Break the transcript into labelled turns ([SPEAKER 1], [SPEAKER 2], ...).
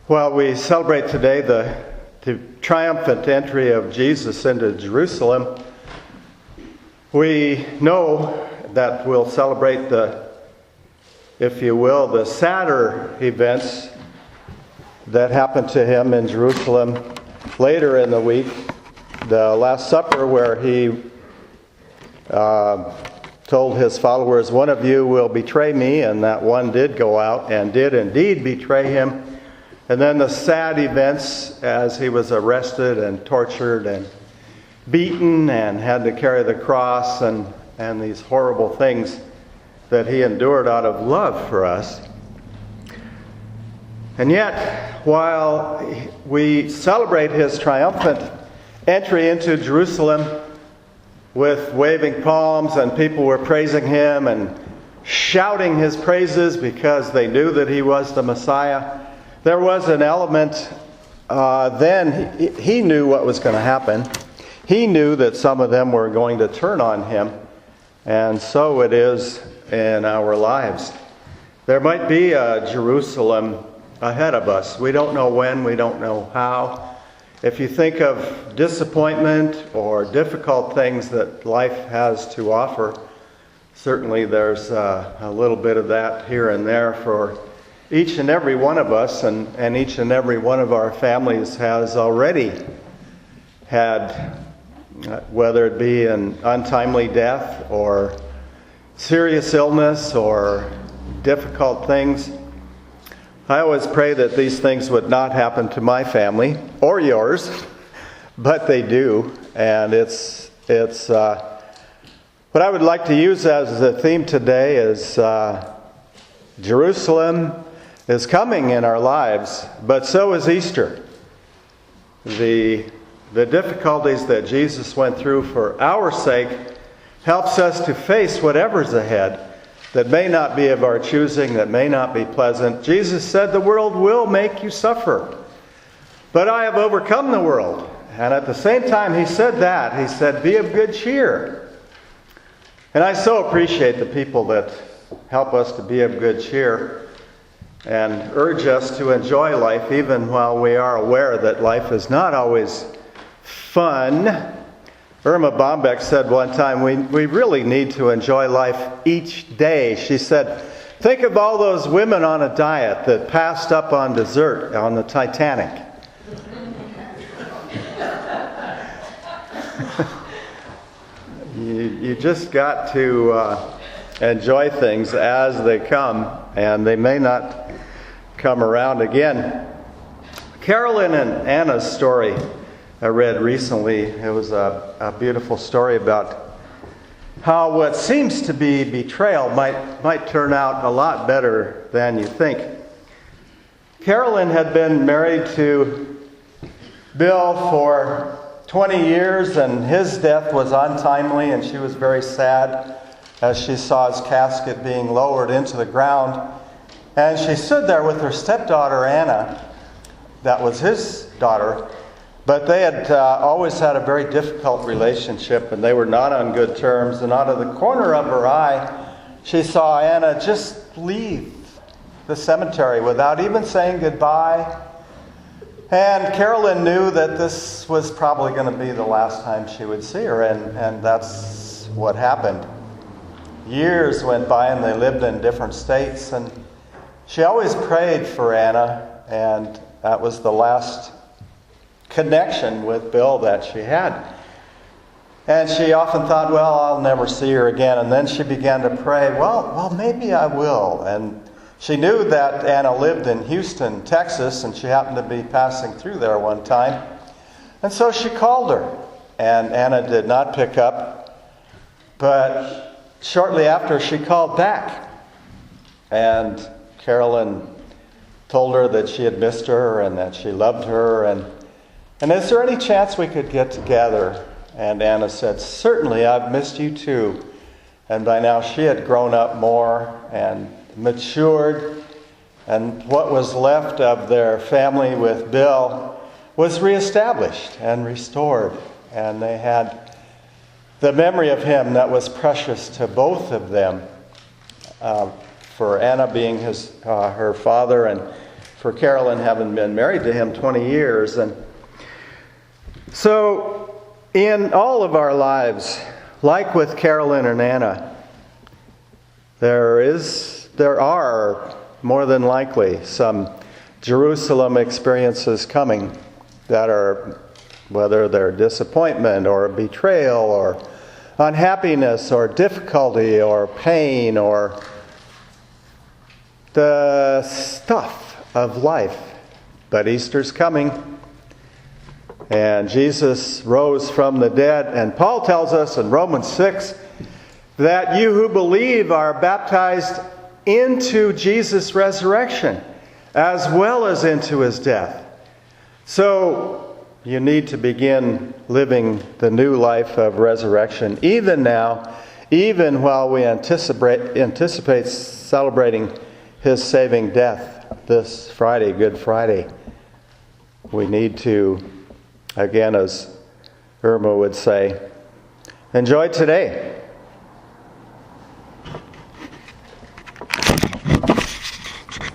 [SPEAKER 1] Well, we celebrate today the triumphant entry of Jesus into Jerusalem. We know that we'll celebrate if you will, the sadder events that happened to him in Jerusalem later in the week. The Last Supper, where he told his followers, "One of you will betray me," and that one did go out and did indeed betray him. And then the sad events as he was arrested and tortured and beaten and had to carry the cross and these horrible things that he endured out of love for us. And yet, while we celebrate his triumphant entry into Jerusalem with waving palms, and people were praising him and shouting his praises because they knew that he was the Messiah, there was an element then he knew what was going to happen. He knew that some of them were going to turn on him, and so it is in our lives. There might be a Jerusalem ahead of us. We don't know when, we don't know how. If you think of disappointment or difficult things that life has to offer, certainly there's a little bit of that here and there for each and every one of us, and each and every one of our families has already had, whether it be an untimely death or serious illness or difficult things. I always pray that these things would not happen to my family or yours, but they do. And it's what I would like to use as the theme today is Jerusalem is coming in our lives, but so is Easter. The difficulties that Jesus went through for our sake helps us to face whatever's ahead that may not be of our choosing, that may not be pleasant. Jesus said, "The world will make you suffer, but I have overcome the world." And at the same time he said that, he said, "Be of good cheer." And I so appreciate the people that help us to be of good cheer and urge us to enjoy life even while we are aware that life is not always fun. Irma Bombeck said one time, we really need to enjoy life each day. She said, "Think of all those women on a diet that passed up on dessert on the Titanic." You just got to enjoy things as they come, and they may not come around again. Carolyn and Anna's story I read recently. It was a beautiful story about how what seems to be betrayal might turn out a lot better than you think. Carolyn had been married to Bill for 20 years, and his death was untimely, and she was very sad as she saw his casket being lowered into the ground. And she stood there with her stepdaughter, Anna. That was his daughter. But they had always had a very difficult relationship, and they were not on good terms. And out of the corner of her eye, she saw Anna just leave the cemetery without even saying goodbye. And Carolyn knew that this was probably going to be the last time she would see her, and that's what happened. Years went by, and they lived in different states, and she always prayed for Anna, and that was the last connection with Bill that she had. And she often thought, well, I'll never see her again. And then she began to pray, well, maybe I will. And she knew that Anna lived in Houston, Texas, and she happened to be passing through there one time. And so she called her, and Anna did not pick up. But shortly after, she called back. And Carolyn told her that she had missed her and that she loved her. And is there any chance we could get together? And Anna said, "Certainly, I've missed you too." And by now she had grown up more and matured. And what was left of their family with Bill was reestablished and restored. And they had the memory of him that was precious to both of them. For Anna being her father, and for Carolyn, having been married to him 20 years. And so in all of our lives, like with Carolyn and Anna, there are more than likely some Jerusalem experiences coming that are, whether they're disappointment or betrayal or unhappiness or difficulty or pain or the stuff of life. But Easter's coming, and Jesus rose from the dead, and Paul tells us in Romans 6 that you who believe are baptized into Jesus' resurrection as well as into his death. So you need to begin living the new life of resurrection even now, even while we anticipate celebrating his saving death this Friday, Good Friday. We need to, again, as Irma would say, enjoy today.